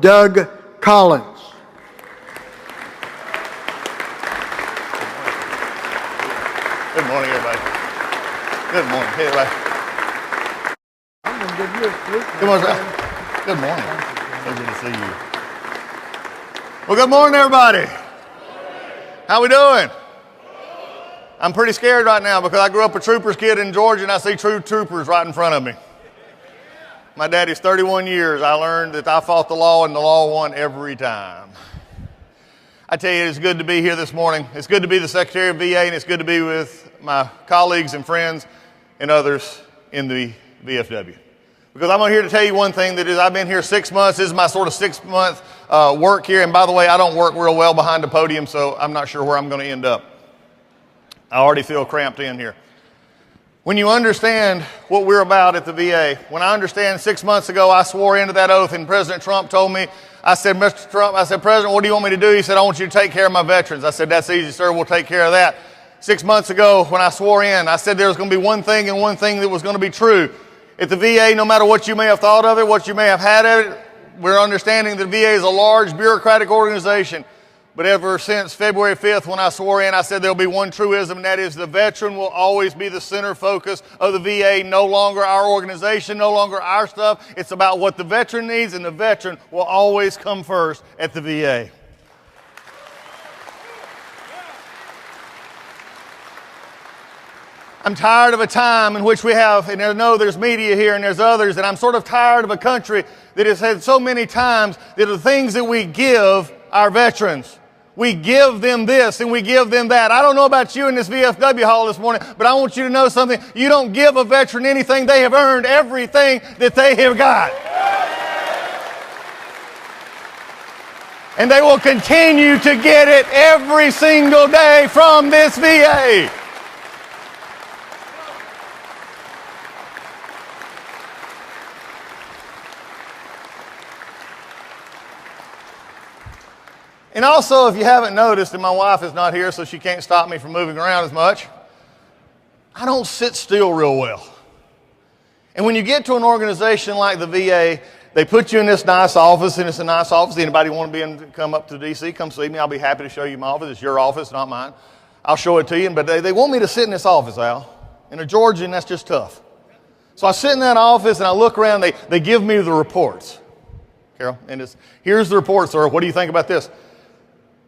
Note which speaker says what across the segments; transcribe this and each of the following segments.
Speaker 1: Doug Collins.
Speaker 2: Good morning, everybody. Good morning. Hey, everybody.
Speaker 1: I'm going to give you a salute.
Speaker 2: Good morning, sir. Good morning. So good to see you. Well, good morning, everybody. How we doing? I'm pretty scared right now because I grew up a trooper's kid in Georgia and I see true troopers right in front of me. My daddy's 31 years. I learned that I fought the law and the law won every time. I tell you, it's good to be here this morning. It's good to be the Secretary of VA, and it's good to be with my colleagues and friends and others in the VFW. Because I'm here to tell you one thing, that is, I've been here 6 months. This is my sort of 6-month work here. And by the way, I don't work real well behind the podium, so I'm not sure where I'm going to end up. I already feel cramped in here. When you understand what we're about at the VA, when I understand 6 months ago I swore into that oath and President Trump told me, I said, Mr. Trump, I said, President, what do you want me to do? He said, I want you to take care of my veterans. I said, that's easy, sir. We'll take care of that. 6 months ago when I swore in, I said there was going to be one thing and one thing that was going to be true. At the VA, no matter what you may have thought of it, what you may have had of it, we're understanding that the VA is a large bureaucratic organization. But ever since February 5th, when I swore in, I said there'll be one truism, and that is the veteran will always be the center focus of the VA, no longer our organization, no longer our stuff. It's about what the veteran needs, and the veteran will always come first at the VA. I'm tired of a time in which we have, and I know there's media here and there's others, and I'm sort of tired of a country that has had so many times that the things that we give our veterans, we give them this and we give them that. I don't know about you in this VFW hall this morning, but I want you to know something. You don't give a veteran anything. They have earned everything that they have got. And they will continue to get it every single day from this VA. And also, if you haven't noticed, and my wife is not here, so she can't stop me from moving around as much, I don't sit still real well. And when you get to an organization like the VA, they put you in this nice office, and it's a nice office. Anybody want to come up to D.C., come see me. I'll be happy to show you my office. It's your office, not mine. I'll show it to you. But they want me to sit in this office, Al. In a Georgian, that's just tough. So I sit in that office, and I look around. They give me the reports. Carol, and here's the report, sir. What do you think about this?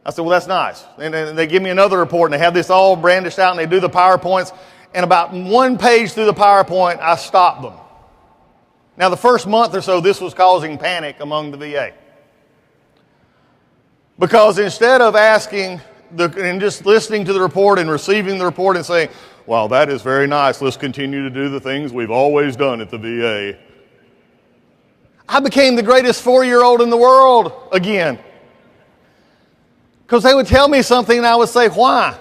Speaker 2: I said, well, that's nice. And they give me another report, and they have this all brandished out, and they do the PowerPoints. And about one page through the PowerPoint, I stopped them. Now, the first month or so, this was causing panic among the VA. Because instead of asking and just listening to the report and receiving the report and saying, wow, that is very nice, let's continue to do the things we've always done at the VA, I became the greatest 4-year-old in the world again. Because they would tell me something and I would say, why?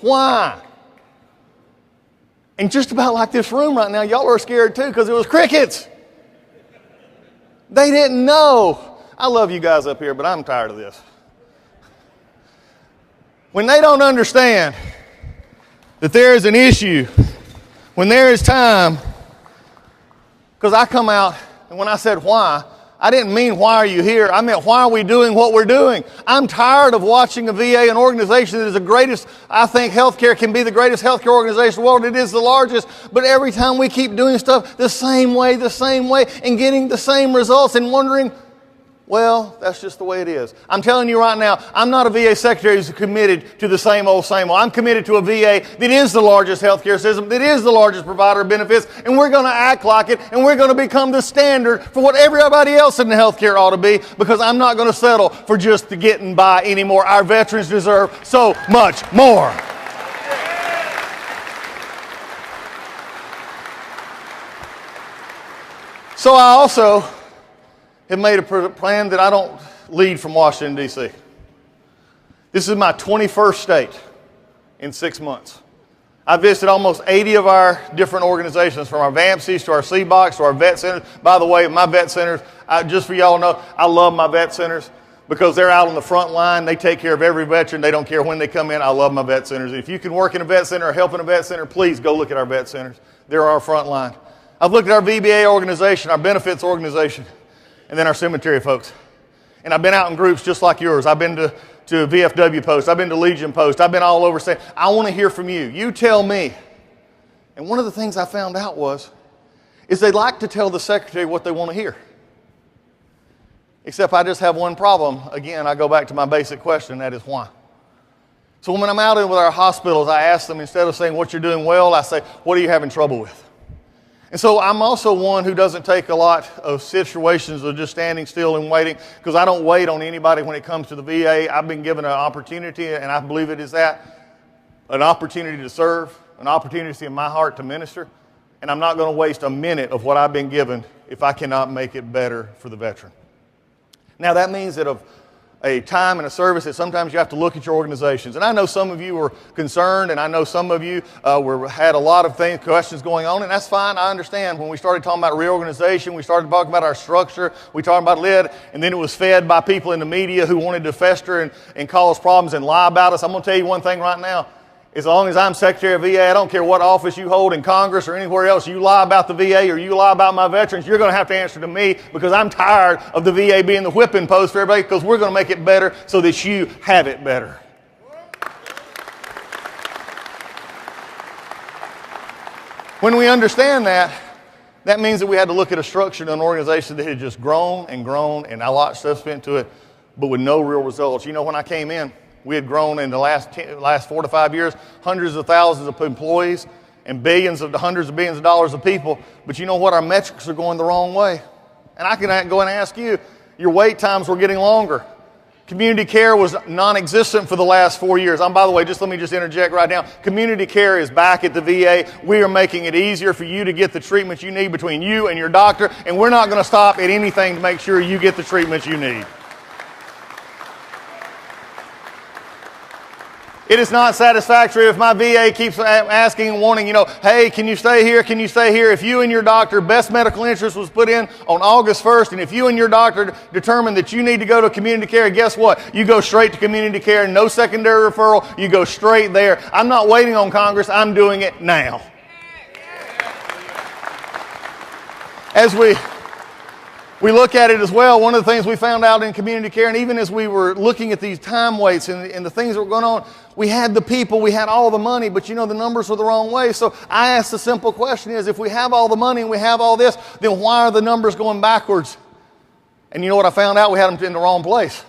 Speaker 2: Why? And just about like this room right now, y'all are scared too because it was crickets. They didn't know. I love you guys up here, but I'm tired of this. When they don't understand that there is an issue, when there is time, because I come out, and when I said why, I didn't mean why are you here. I meant why are we doing what we're doing. I'm tired of watching a VA, an organization that is the greatest, I think healthcare can be the greatest healthcare organization in the world. It is the largest. But every time we keep doing stuff the same way, and getting the same results and wondering, well, that's just the way it is. I'm telling you right now, I'm not a VA secretary who's committed to the same old, same old. I'm committed to a VA that is the largest healthcare system, that is the largest provider of benefits, and we're going to act like it, and we're going to become the standard for what everybody else in the healthcare ought to be, because I'm not going to settle for just getting by anymore. Our veterans deserve so much more. So I also have made a plan that I don't lead from Washington, D.C. This is my 21st state in 6 months. I visited almost 80 of our different organizations, from our VAMCs to our CBOCs to our vet centers. By the way, my vet centers, just for y'all to know, I love my vet centers because they're out on the front line. They take care of every veteran. They don't care when they come in. I love my vet centers. If you can work in a vet center or help in a vet center, please go look at our vet centers. They're our front line. I've looked at our VBA organization, our benefits organization, and then our cemetery folks. And I've been out in groups just like yours. I've been to VFW Post. I've been to Legion Post. I've been all over saying, I want to hear from you. You tell me. And one of the things I found out is they like to tell the secretary what they want to hear. Except I just have one problem. Again, I go back to my basic question, and that is why. So when I'm out with our hospitals, I ask them, instead of saying what you're doing well, I say, what are you having trouble with? And so I'm also one who doesn't take a lot of situations of just standing still and waiting, because I don't wait on anybody when it comes to the VA. I've been given an opportunity, and I believe it is that, an opportunity to serve, an opportunity in my heart to minister, and I'm not going to waste a minute of what I've been given if I cannot make it better for the veteran. Now that means that of a time and a service that sometimes you have to look at your organizations. And I know some of you were concerned, and I know some of you had a lot of questions going on, and that's fine. I understand. When we started talking about reorganization, we started talking about our structure, we talked about lid, and then it was fed by people in the media who wanted to fester and cause problems and lie about us. I'm going to tell you one thing right now. As long as I'm Secretary of VA, I don't care what office you hold in Congress or anywhere else, you lie about the VA or you lie about my veterans, you're going to have to answer to me, because I'm tired of the VA being the whipping post for everybody, because we're going to make it better so that you have it better. When we understand that, that means that we had to look at a structure and an organization that had just grown, and a lot of stuff spent to it, but with no real results. You know, when I came in, we had grown in the last 4 to 5 years, hundreds of thousands of employees and hundreds of billions of dollars of people. But you know what? Our metrics are going the wrong way. And I can go and ask you, your wait times were getting longer. Community care was non-existent for the last 4 years. By the way, let me interject right now. Community care is back at the VA. We are making it easier for you to get the treatment you need between you and your doctor. And we're not going to stop at anything to make sure you get the treatment you need. It is not satisfactory if my VA keeps asking and wanting, hey, can you stay here? Can you stay here? If you and your doctor, best medical interest was put in on August 1st, and if you and your doctor determine that you need to go to community care, guess what? You go straight to community care, no secondary referral, you go straight there. I'm not waiting on Congress, I'm doing it now. As we look at it as well, one of the things we found out in community care, and even as we were looking at these time waits and the things that were going on, we had the people, we had all the money, but the numbers were the wrong way. So I asked the simple question is, if we have all the money and we have all this, then why are the numbers going backwards? And you know what I found out? We had them in the wrong place.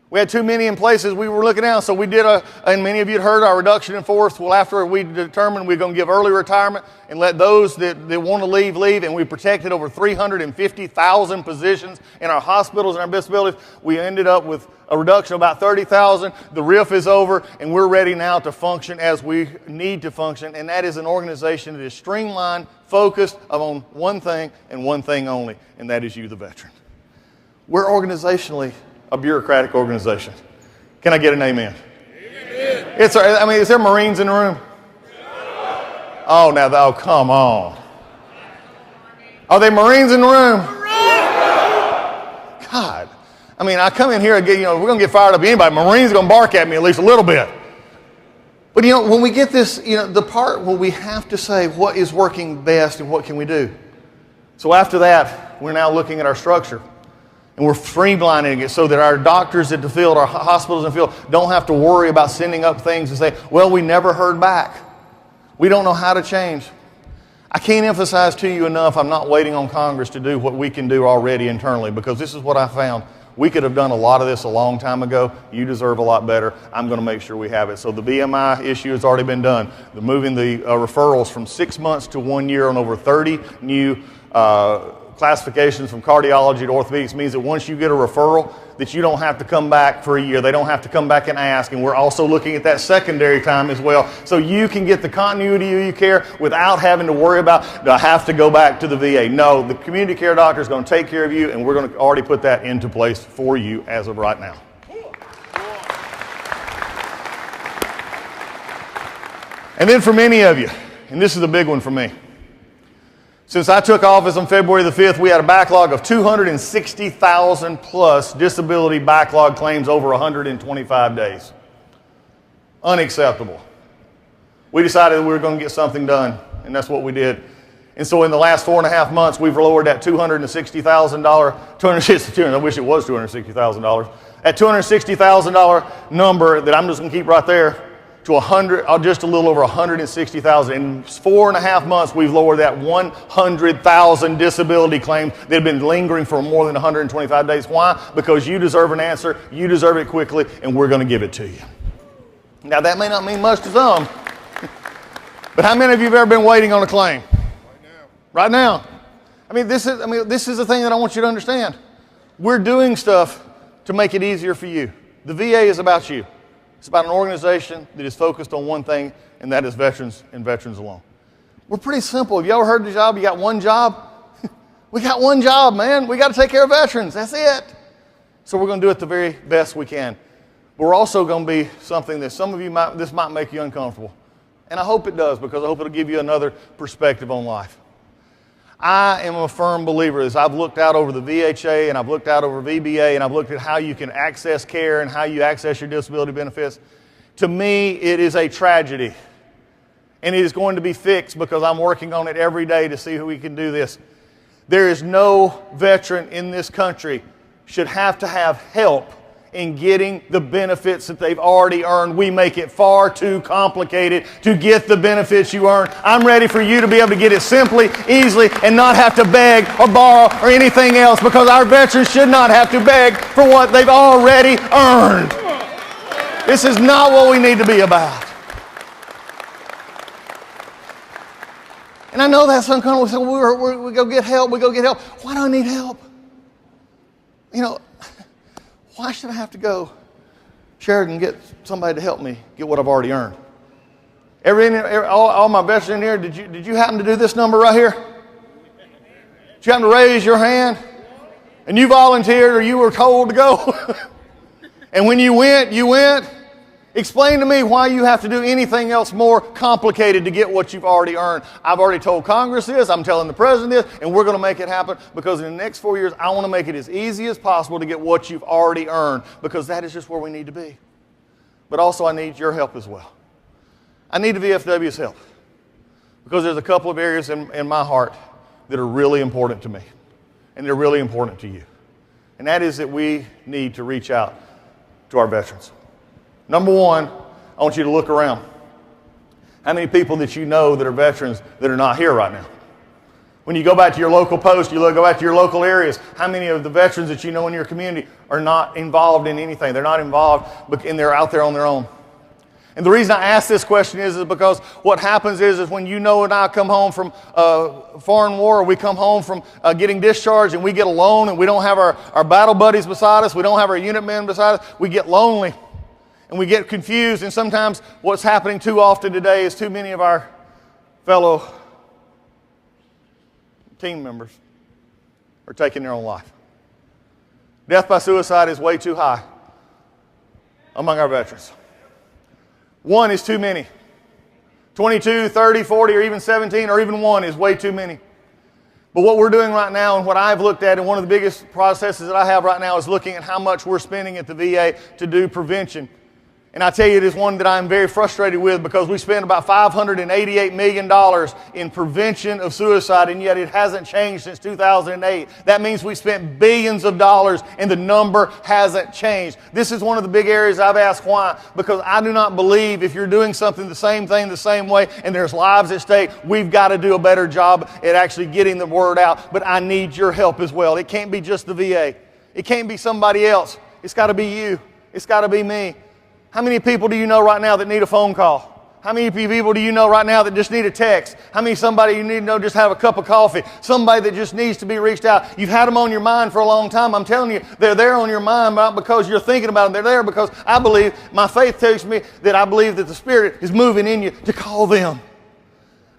Speaker 2: We had too many in places we were looking at. So we did and many of you had heard our reduction in force. Well, after we determined we're going to give early retirement and let those that want to leave, and we protected over 350,000 positions in our hospitals and our disabilities, we ended up with a reduction of about 30,000. The RIF is over, and we're ready now to function as we need to function, and that is an organization that is streamlined, focused on one thing and one thing only, and that is you, the veteran. We're organizationally a bureaucratic organization. Can I get an amen? Amen. Is there Marines in the room? Oh, come on. Are there Marines in the room? God. I come in here and we're going to get fired up. Anybody, Marines are going to bark at me at least a little bit. But when we get this, the part where we have to say what is working best and what can we do. So after that, we're now looking at our structure. And we're streamlining it so that our doctors at the field, our hospitals in the field, don't have to worry about sending up things and say, well, we never heard back. We don't know how to change. I can't emphasize to you enough, I'm not waiting on Congress to do what we can do already internally, because this is what I found. We could have done a lot of this a long time ago. You deserve a lot better. I'm going to make sure we have it. So the BMI issue has already been done. Moving the referrals from 6 months to 1 year on over 30 new classifications from cardiology to orthopedics means that once you get a referral, that you don't have to come back for a year. They don't have to come back and ask. And we're also looking at that secondary time as well, so you can get the continuity of your care without having to worry about, do I have to go back to the VA? No, the community care doctor is going to take care of you, and we're going to already put that into place for you as of right now. And then for many of you, and this is a big one for me, since I took office on February the 5th, we had a backlog of 260,000 plus disability backlog claims over 125 days. Unacceptable. We decided we were going to get something done, and that's what we did. And so in the last 4.5 months, we've lowered that $260,000, I wish it was $260,000, that $260,000 number that I'm just going to keep right there to just a little over $160,000. In 4.5 months, we've lowered that 100,000 disability claims that have been lingering for more than 125 days. Why? Because you deserve an answer, you deserve it quickly, and we're going to give it to you. Now, that may not mean much to some, but how many of you have ever been waiting on a claim? Right now. This is the thing that I want you to understand. We're doing stuff to make it easier for you. The VA is about you. It's about an organization that is focused on one thing, and that is veterans and veterans alone. We're pretty simple. Have you ever heard the job? You got one job? We got one job, man. We got to take care of veterans. That's it. So we're going to do it the very best we can. But we're also going to be something that some of you this might make you uncomfortable. And I hope it does, because I hope it'll give you another perspective on life. I am a firm believer as I've looked out over the VHA and I've looked out over VBA and I've looked at how you can access care and how you access your disability benefits. To me, it is a tragedy. And it is going to be fixed because I'm working on it every day to see how we can do this. There is no veteran in this country should have to have help in getting the benefits that they've already earned. We make it far too complicated to get the benefits you earn. I'm ready for you to be able to get it simply, easily, and not have to beg or borrow or anything else, because our veterans should not have to beg for what they've already earned. This is not what we need to be about. And I know that's uncomfortable. So we go get help. We go get help. Why do I need help? Why should I have to go, Sheridan, get somebody to help me get what I've already earned? All my veterans in here, did you happen to do this number right here? Did you happen to raise your hand? And you volunteered or you were told to go? And when you went, you went? Explain to me why you have to do anything else more complicated to get what you've already earned. I've already told Congress this, I'm telling the President this, and we're going to make it happen, because in the next 4 years, I want to make it as easy as possible to get what you've already earned, because that is just where we need to be. But also, I need your help as well. I need the VFW's help, because there's a couple of areas in my heart that are really important to me, and they're really important to you. And that is that we need to reach out to our veterans. Number one, I want you to look around. How many people that you know that are veterans that are not here right now? When you go back to your local post, go back to your local areas, how many of the veterans that you know in your community are not involved in anything? They're not involved, and they're out there on their own. And the reason I ask this question is because what happens is when you know and I come home from foreign war, or we come home from getting discharged and we get alone and we don't have our battle buddies beside us, we don't have our unit men beside us, we get lonely. And we get confused, and sometimes what's happening too often today is too many of our fellow team members are taking their own life. Death by suicide is way too high among our veterans. One is too many. 22, 30, 40, or even 17, or even one is way too many. But what we're doing right now, and what I've looked at, and one of the biggest processes that I have right now, is looking at how much we're spending at the VA to do prevention. And I tell you, it is one that I'm very frustrated with, because we spend about $588 million in prevention of suicide, and yet it hasn't changed since 2008. That means we spent billions of dollars, and the number hasn't changed. This is one of the big areas I've asked why, because I do not believe if you're doing something the same thing the same way, and there's lives at stake, we've got to do a better job at actually getting the word out. But I need your help as well. It can't be just the VA. It can't be somebody else. It's got to be you. It's got to be me. How many people do you know right now that need a phone call? How many people do you know right now that just need a text? How many somebody you need to know just have a cup of coffee? Somebody that just needs to be reached out. You've had them on your mind for a long time. I'm telling you, they're there on your mind not because you're thinking about them. They're there because I believe, my faith tells me that I believe that the Spirit is moving in you to call them.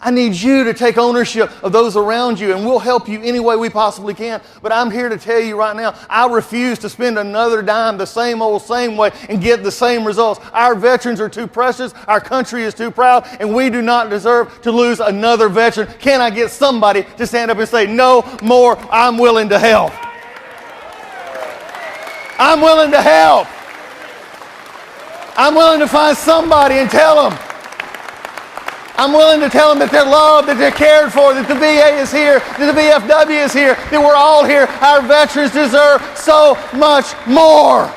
Speaker 2: I need you to take ownership of those around you, and we'll help you any way we possibly can. But I'm here to tell you right now, I refuse to spend another dime the same old, same way and get the same results. Our veterans are too precious, our country is too proud, and we do not deserve to lose another veteran. Can I get somebody to stand up and say, no more, I'm willing to help. I'm willing to help. I'm willing to find somebody and tell them, I'm willing to tell them that they're loved, that they're cared for, that the VA is here, that the VFW is here, that we're all here. Our veterans deserve so much more.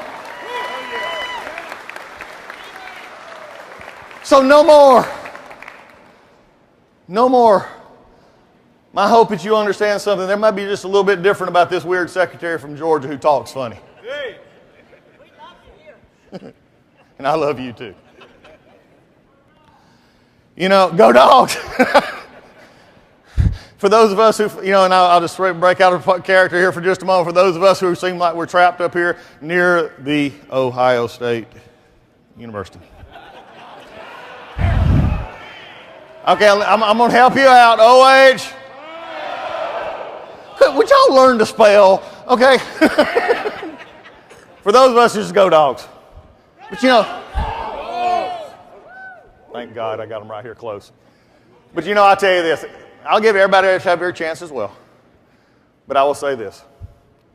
Speaker 2: So no more. No more. My hope is you understand something. There might be just a little bit different about this weird secretary from Georgia who talks funny.
Speaker 3: Hey.
Speaker 2: And I love you too. You know, go Dogs. For those of us who, and I'll just break out of character here for just a moment. For those of us who seem like we're trapped up here near the Ohio State University. Okay, I'm going to help you out. OH. Would y'all learn to spell? Okay. For those of us who just go Dogs. But thank God I got them right here close. But I'll tell you this. I'll give everybody else have their chance as well. But I will say this.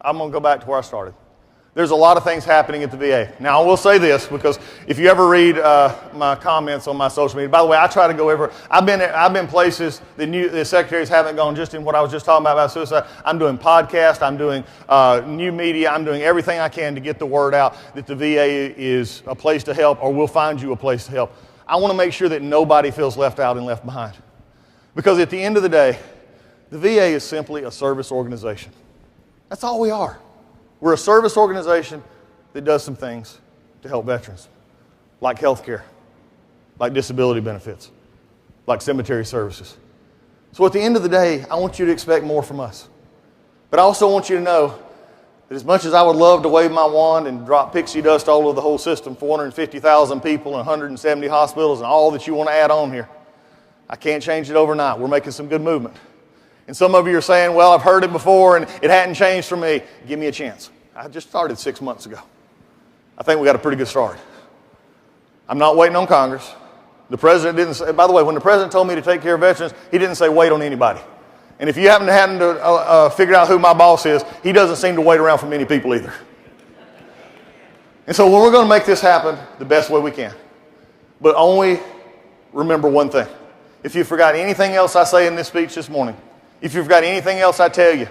Speaker 2: I'm going to go back to where I started. There's a lot of things happening at the VA. Now, I will say this, because if you ever read my comments on my social media, by the way, I try to go everywhere. I've been places that the secretaries haven't gone, just in what I was just talking about suicide. I'm doing podcasts. I'm doing new media. I'm doing everything I can to get the word out that the VA is a place to help, or we'll find you a place to help. I want to make sure that nobody feels left out and left behind. Because at the end of the day, the VA is simply a service organization. That's all we are. We're a service organization that does some things to help veterans, like health care, like disability benefits, like cemetery services. So at the end of the day, I want you to expect more from us. But I also want you to know that as much as I would love to wave my wand and drop pixie dust all over the whole system, 450,000 people and 170 hospitals and all that you want to add on here, I can't change it overnight. We're making some good movement. And some of you are saying, well, I've heard it before and it hadn't changed for me. Give me a chance. I just started 6 months ago. I think we got a pretty good start. I'm not waiting on Congress. The president didn't say, by the way, when the president told me to take care of veterans, he didn't say wait on anybody. And if you happen to figure out who my boss is, he doesn't seem to wait around for many people either. And so we're going to make this happen the best way we can. But only remember one thing. If you forgot anything else I say in this speech this morning, if you forgot anything else I tell you,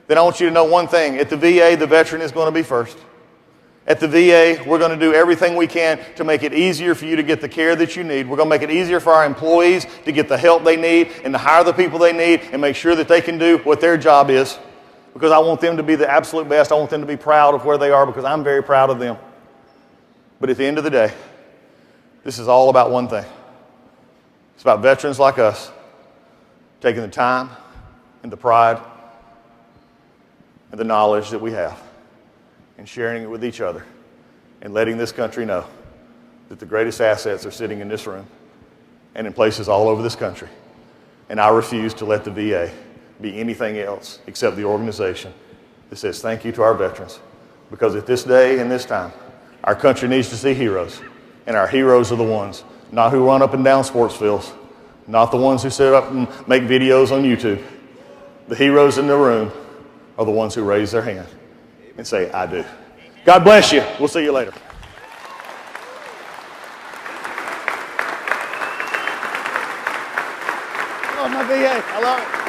Speaker 2: then I want you to know one thing. At the VA, the veteran is going to be first. At the VA, we're going to do everything we can to make it easier for you to get the care that you need. We're going to make it easier for our employees to get the help they need and to hire the people they need and make sure that they can do what their job is, because I want them to be the absolute best. I want them to be proud of where they are, because I'm very proud of them. But at the end of the day, this is all about one thing. It's about veterans like us taking the time and the pride and the knowledge that we have and sharing it with each other and letting this country know that the greatest assets are sitting in this room and in places all over this country. And I refuse to let the VA be anything else except the organization that says thank you to our veterans. Because at this day and this time, our country needs to see heroes. And our heroes are the ones, not who run up and down sports fields, not the ones who sit up and make videos on YouTube. The heroes in the room are the ones who raise their hand and say, I do. God bless you. We'll see you later. I love my VA. I love it.